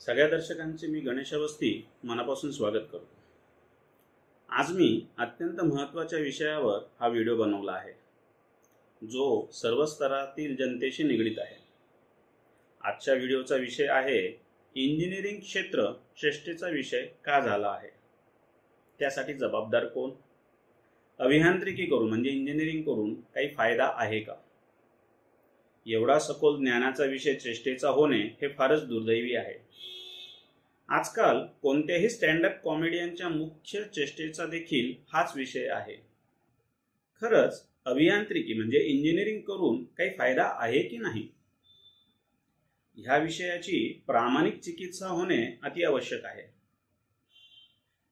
सगळ्या दर्शकांचे मी गणेश अवस्थी मनापासून स्वागत करतो। आज मी अत्यंत महत्त्वाच्या विषयावर हा व्हिडिओ बनवला आहे, जो सर्व स्तरातील जनतेशी निगडित आहे। आजच्या व्हिडिओचा विषय आहे इंजिनिअरिंग क्षेत्र चेष्टेचा विषय का झाला आहे, त्यासाठी जबाबदार कोण, अभियांत्रिकी करून म्हणजे इंजिनिअरिंग करून काही फायदा आहे का। एवढा सखोल ज्ञानाचा विषय चेष्टेचा होणे हे फारच दुर्दैवी आहे। आजकाल कोणत्याही स्टँडअप कॉमेडियनच्या मुख्य चेष्टेचा देखील हाच विषय आहे। खरंच अभियांत्रिकी म्हणजे इंजिनिअरिंग करून काही फायदा आहे की नाही, ह्या विषयाची प्रामाणिक चिकित्सा होणे अति आवश्यक आहे।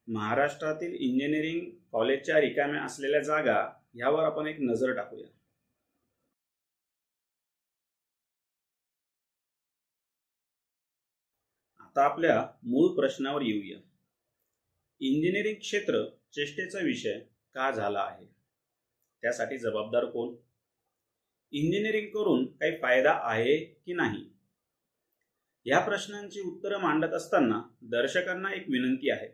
महाराष्ट्रातील इंजिनिअरिंग कॉलेजच्या रिकाम्या असलेल्या जागा यावर आपण एक नजर टाकूया। आता आपल्या मूळ प्रश्नावर येऊया। इंजिनिअरिंग क्षेत्र चेष्टेचा विषय का झाला आहे, त्यासाठी जबाबदार कोण, इंजिनिअरिंग करून काही फायदा आहे की नाही, या प्रश्नांची उत्तरं मांडत असताना दर्शकांना एक विनंती आहे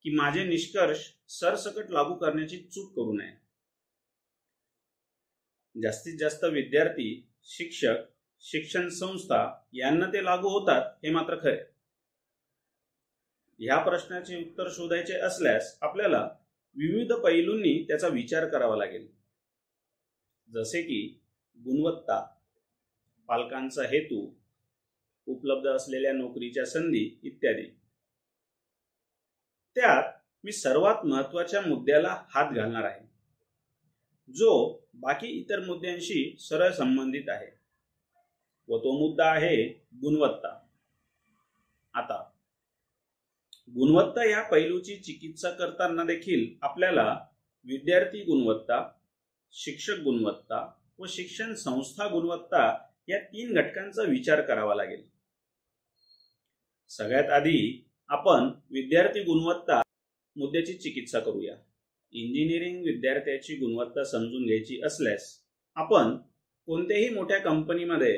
की माझे निष्कर्ष सरसकट लागू करण्याची चूक करू नये। जास्तीत जास्त विद्यार्थी, शिक्षक, शिक्षण संस्था यांना ते लागू होतात हे मात्र खरे। ह्या प्रश्नाचे उत्तर शोधायचे असल्यास आपल्याला विविध पैलूंनी त्याचा विचार करावा लागेल, जसे की गुणवत्ता, पालकांचा हेतू, उपलब्ध असलेल्या नोकरीच्या संधी इत्यादी। त्यात मी सर्वात महत्त्वाच्या मुद्द्याला हात घालणार आहे, जो बाकी इतर मुद्द्यांशी सरळ संबंधित आहे, व तो मुद्दा आहे गुणवत्ता। आता गुणवत्ता या पैलूची चिकित्सा करताना देखील आपल्याला विद्यार्थी गुणवत्ता, शिक्षक गुणवत्ता व शिक्षण संस्था गुणवत्ता या तीन घटकांचा विचार करावा लागेल। सगळ्यात आधी आपण विद्यार्थी गुणवत्ता मुद्द्याची चिकित्सा करूया। इंजिनिअरिंग विद्यार्थ्याची गुणवत्ता समजून घ्यायची असल्यास आपण कोणत्याही मोठ्या कंपनीमध्ये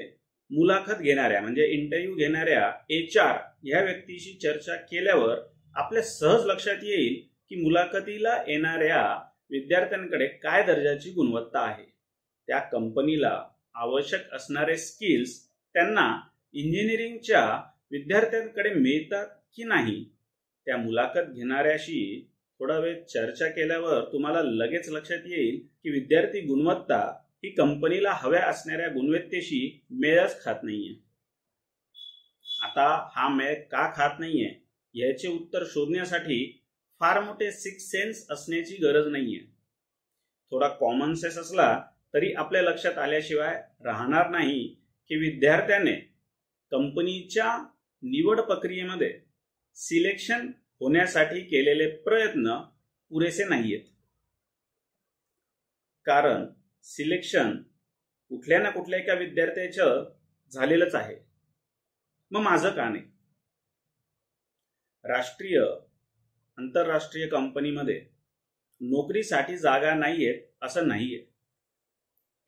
मुलाखत घेणाऱ्या म्हणजे इंटरव्ह्यू घेणाऱ्या HR या व्यक्तीशी चर्चा केल्यावर आपल्या सहज लक्षात येईल की मुलाखतीला येणाऱ्या विद्यार्थ्यांकडे काय दर्जाची गुणवत्ता आहे, त्या कंपनीला आवश्यक असणारे स्किल्स त्यांना इंजिनिअरिंगच्या विद्यार्थ्यांकडे मिळतात की नाही। त्या मुलाखत घेणाऱ्याशी थोडा वेळ चर्चा केल्यावर तुम्हाला लगेच लक्षात येईल की विद्यार्थी गुणवत्ता ही कंपनीला हव्या असणाऱ्या गुणवत्तेशी मेळच खात नाहीये। आता हा मेळ का खात नाहीये याचे उत्तर शोधण्यासाठी फार मोठे सिक्स सेन्स असण्याची गरज नाहीये। थोडा कॉमन सेन्स असला तरी आपल्या लक्षात आल्याशिवाय राहणार नाही की विद्यार्थ्याने कंपनीच्या निवड प्रक्रियेमध्ये सिलेक्शन होण्यासाठी केलेले प्रयत्न पुरेसे नाहीयेत। कारण सिलेक्शन कुठल्या ना कुठल्या एका विद्यार्थ्याचं झालेलंच आहे, मग माझं का नाही। राष्ट्रीय आंतरराष्ट्रीय कंपनीमध्ये नोकरीसाठी जागा नाहीयेत असं नाहीये,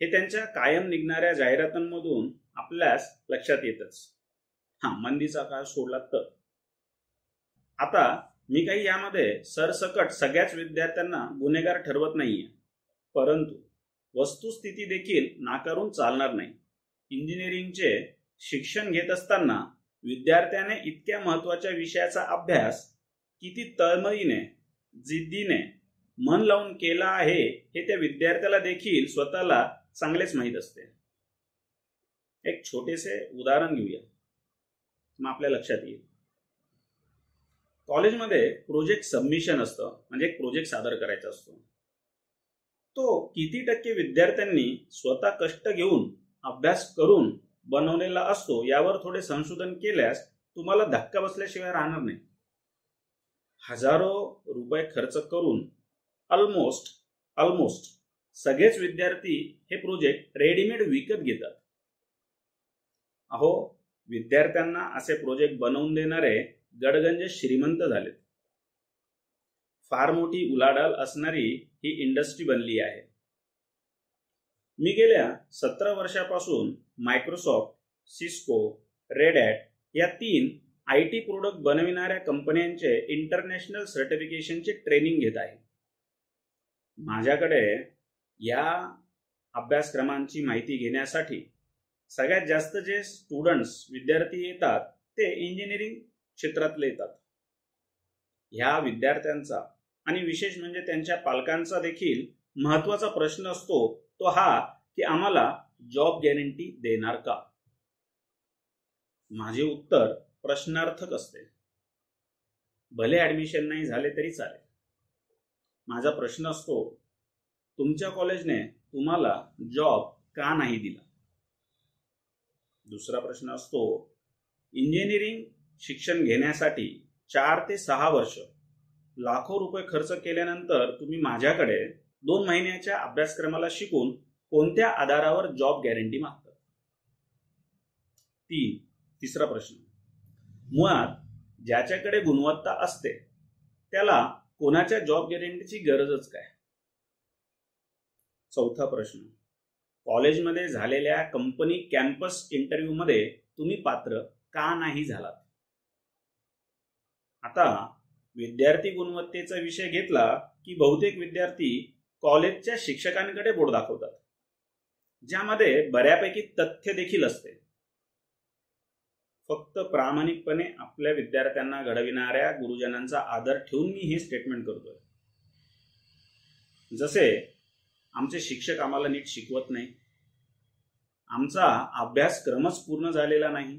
हे त्यांच्या कायम निघणाऱ्या जाहिरातांमधून आपल्यास लक्षात येतच। मंदीचा काळ सोडला तर। आता मी काही यामध्ये सरसकट सगळ्याच विद्यार्थ्यांना गुन्हेगार ठरवत नाहीये, परंतु वस्तुस्थिती देखील नाकारून चालणार नाही। इंजिनिअरिंगचे शिक्षण घेत असताना विद्यार्थ्याने इतक्या महत्त्वाच्या विषयाचा अभ्यास किती तळमळीने, जिद्दीने, मन लावून केला आहे हे त्या विद्यार्थ्याला देखील स्वतःला चांगलेच माहीत असते। एक छोटेसे उदाहरण घेऊया, मग आपल्या लक्षात येईल। कॉलेजमध्ये प्रोजेक्ट सबमिशन असतं, म्हणजे एक प्रोजेक्ट सादर करायचा असतो। तो किती टक्के विद्यार्थ्यांनी स्वतः कष्ट घेऊन अभ्यास करून बनवलेला असतो यावर थोडे संशोधन केल्यास तुम्हाला धक्का बसल्याशिवाय राहणार नाही। हजारो रुपये खर्च करून ऑलमोस्ट सगळेच विद्यार्थी हे प्रोजेक्ट रेडीमेड विकत घेतात। विद्यार्थ्यांना असे प्रोजेक्ट बनवून देणारे गडगंज श्रीमंत झालेत। फार मोठी उलाढाल असणारी ही इंडस्ट्री बनली आहे। मी गेल्या 17 वर्षापासून मायक्रोसॉफ्ट, सिस्को, रेड हॅट या 3 IT प्रोडक्ट बनविणाऱ्या कंपन्यांचे इंटरनॅशनल सर्टिफिकेशनचे ट्रेनिंग घेत आहे. माझ्याकडे या अभ्यासक्रमांची माहिती घेण्यासाठी सगळ्यात जास्त जे विद्यार्थी येतात ते इंजिनिअरिंग क्षेत्रातले येतात. ह्या विद्यार्थ्यांचा आणि विशेष म्हणजे त्यांच्या पालकांचा देखील महत्त्वाचा प्रश्न असतो तो हा की आम्हाला जॉब गॅरंटी देणार का? माझे उत्तर प्रश्नार्थक असते. भले ऍडमिशन नाही झाले तरी चालेल. माझा प्रश्न असतो, तुमच्या कॉलेजने तुम्हाला जॉब का नाही दिला? दुसरा प्रश्न असतो, इंजिनिअरिंग शिक्षण घेण्यासाठी 4 ते 6 वर्ष लाखो रुपये खर्च केल्यानंतर तुम्ही माझ्याकडे 2 महिन्याच्या अभ्यासक्रमाला शिकून कोणत्या आधारावर जॉब गॅरंटी मागतात? तिसरा प्रश्न, मुळात ज्याच्याकडे गुणवत्ता असते त्याला कोणाच्या जॉब गॅरंटीची गरजच काय? चौथा प्रश्न, कॉलेजमध्ये झालेल्या कंपनी कॅम्पस इंटरव्ह्यू मध्ये तुम्ही पात्र का नाही झालात? आता विद्यार्थी गुणवत्तेचा विषय घेतला की बहुतेक विद्यार्थी कॉलेजच्या शिक्षकांकडे बोट दाखवतात, ज्यामध्ये बऱ्यापैकी तथ्य देखील असते. फक्त प्रामाणिकपणे आपल्या विद्यार्थ्यांना घडविणाऱ्या गुरुजनांचा आदर ठेवून मी हे स्टेटमेंट करतोय. जसे आमचे शिक्षक आम्हाला नीट शिकवत नाही, आमचा अभ्यासक्रमच पूर्ण झालेला नाही,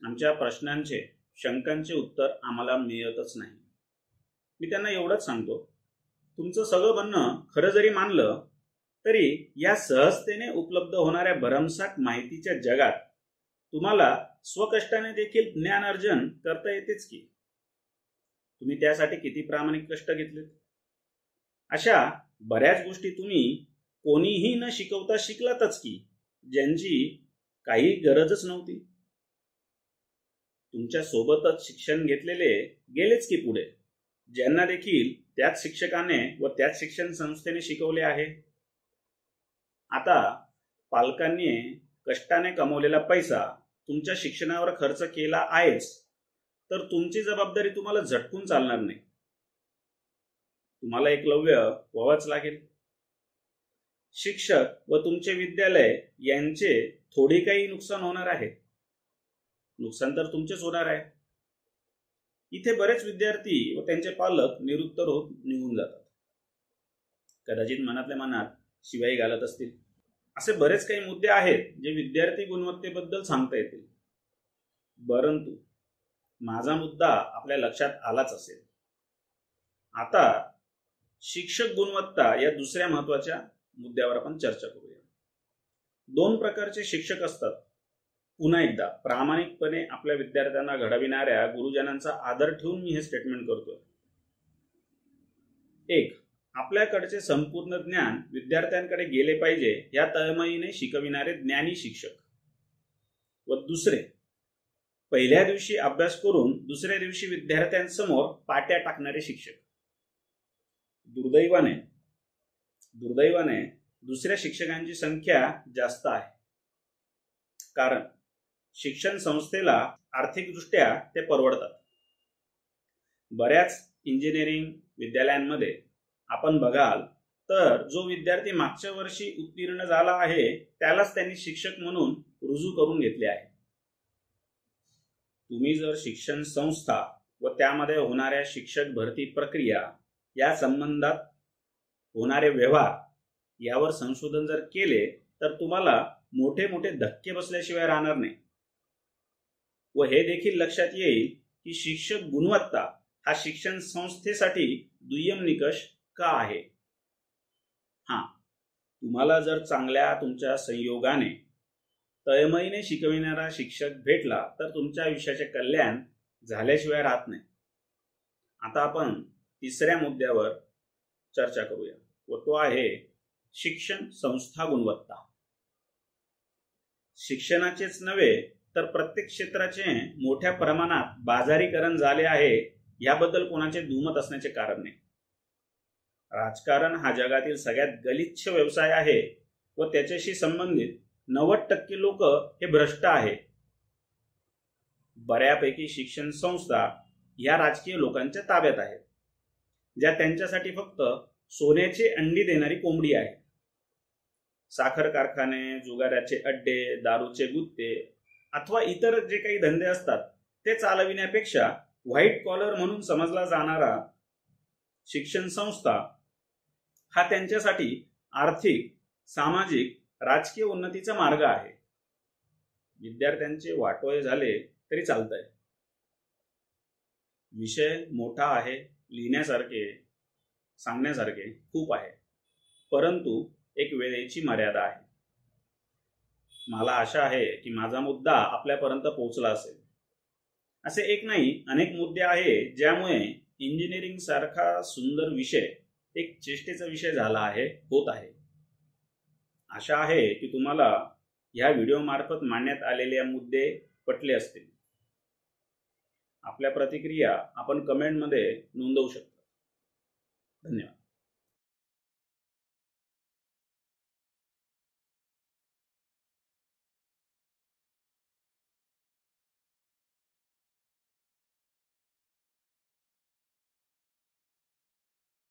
आमच्या प्रश्नांचे शंकांचे उत्तर आम्हाला मिळतच नाही. मी त्यांना एवढंच सांगतो, तुमचं सगळं म्हणणं खरं जरी मानलं तरी या सहजतेने उपलब्ध होणाऱ्या भरमसाठ माहितीच्या जगात तुम्हाला स्वकष्टाने देखील ज्ञान अर्जन करता येतेच की. तुम्ही त्यासाठी किती प्रामाणिक कष्ट घेतलेत? अशा बऱ्याच गोष्टी तुम्ही कोणीही न शिकवता शिकलातच की, ज्यांची काही गरजच नव्हती. तुमच्या सोबतच शिक्षण घेतलेले गेलेच की पुढे, ज्यांना देखील त्याच शिक्षकाने व त्याच शिक्षण संस्थेने शिकवले आहे. आता पालकांनी कष्टाने कमवलेला पैसा तुमच्या शिक्षणावर खर्च केला आहेच, तर तुमची जबाबदारी तुम्हाला झटकून चालणार नाही. तुम्हाला एकलव्य व्हावंच लागेल. शिक्षक व तुमचे विद्यालय यांचे थोडी काही नुकसान होणार आहे, नुकसान तर तुमचेच होणार आहे. इथे बरेच विद्यार्थी व त्यांचे पालक निरुत्तर होत निघून जातात. कदाचित मनातल्या मनात शिवाई घालत असतील. असे बरेच काही मुद्दे आहेत जे विद्यार्थी गुणवत्तेबद्दल सांगता येतील. परंतु माझा मुद्दा आपल्या लक्षात आलाच असेल. आता शिक्षक गुणवत्ता या दुसऱ्या महत्वाच्या मुद्द्यावर आपण चर्चा करूया. 2 प्रकारचे शिक्षक असतात. पुन्हा एकदा प्रामाणिकपणे आपल्या विद्यार्थ्यांना घडविणाऱ्या गुरुजनांचा आदर ठेवून मी हे स्टेटमेंट करतोय. 1, आपल्याकडचे संपूर्ण ज्ञान विद्यार्थ्यांकडे गेले पाहिजे या तळमळीने शिकविणारे ज्ञानी शिक्षक. व दुसरे, पहिल्या दिवशी अभ्यास करून दुसऱ्या दिवशी विद्यार्थ्यांसमोर पाट्या टाकणारे शिक्षक. दुर्दैवाने दुसऱ्या शिक्षकांची संख्या जास्त आहे, कारण शिक्षण संस्थेला आर्थिकदृष्ट्या ते परवडतात. बऱ्याच इंजिनिअरिंग विद्यालयांमध्ये आपण बघाल तर जो विद्यार्थी मागच्या वर्षी उत्तीर्ण झाला आहे त्यालाच त्यांनी शिक्षक म्हणून रुजू करून घेतले आहे. तुम्ही जर शिक्षण संस्था व त्यामध्ये होणाऱ्या शिक्षक भरती प्रक्रिया या संबंधात होणारे व्यवहार यावर संशोधन जर केले तर तुम्हाला मोठे मोठे धक्के बसल्याशिवाय राहणार नाही. व हे देखील लक्षात येईल की शिक्षक गुणवत्ता हा शिक्षण संस्थेसाठी दुय्यम निकष का आहे. तुम्हाला जर चांगल्या तुमच्या संयोगाने तळमळीने शिकविणारा शिक्षक भेटला तर तुमच्या आयुष्याचे कल्याण झाल्याशिवाय राहत नाही. आता आपण तिसऱ्या मुद्द्यावर चर्चा करूया व तो आहे शिक्षण संस्था गुणवत्ता. शिक्षणाचेच नव्हे तर प्रत्येक क्षेत्राचे मोठ्या प्रमाणात बाजारीकरण झाले आहे याबद्दल कोणाचे दुमत असण्याचे कारण नाही. राजकारण हा जगातील सगळ्यात गलिच्छ व्यवसाय आहे व त्याच्याशी संबंधित 90% लोक हे भ्रष्ट आहे. बऱ्यापैकी शिक्षण संस्था या राजकीय लोकांच्या ताब्यात आहेत, ज्या त्यांच्यासाठी फक्त सोन्याची अंडी देणारी कोंबडी आहे. साखर कारखाने, जुगाराचे अड्डे, दारूचे गुत्ते अथवा इतर जे काही धंदे असतात ते चालविण्यापेक्षा व्हाईट कॉलर म्हणून समजला जाणारा शिक्षण संस्था हा त्यांच्यासाठी आर्थिक, सामाजिक, राजकीय उन्नतीचा मार्ग आहे. विद्यार्थ्यांचे वाटोळे झाले तरी चालतंय. विषय मोठा आहे, लिहिण्यासारखे, सांगण्यासारखे खूप आहे, परंतु एक वेळेची मर्यादा आहे. मला आशा आहे की माझा मुद्दा आपल्यापर्यंत पोहोचला असेल. असे एक नाही, अनेक मुद्दे आहेत ज्यामुळे इंजिनिअरिंग सारखा सुंदर विषय एक चेष्टेचा विषय झाला आहे, होत आहे. आशा आहे की तुम्हाला ह्या व्हिडिओ मार्फत मांडण्यात आलेले मुद्दे पटले असतील. आपल्या प्रतिक्रिया आपण कमेंटमध्ये नोंदवू शकता. धन्यवाद.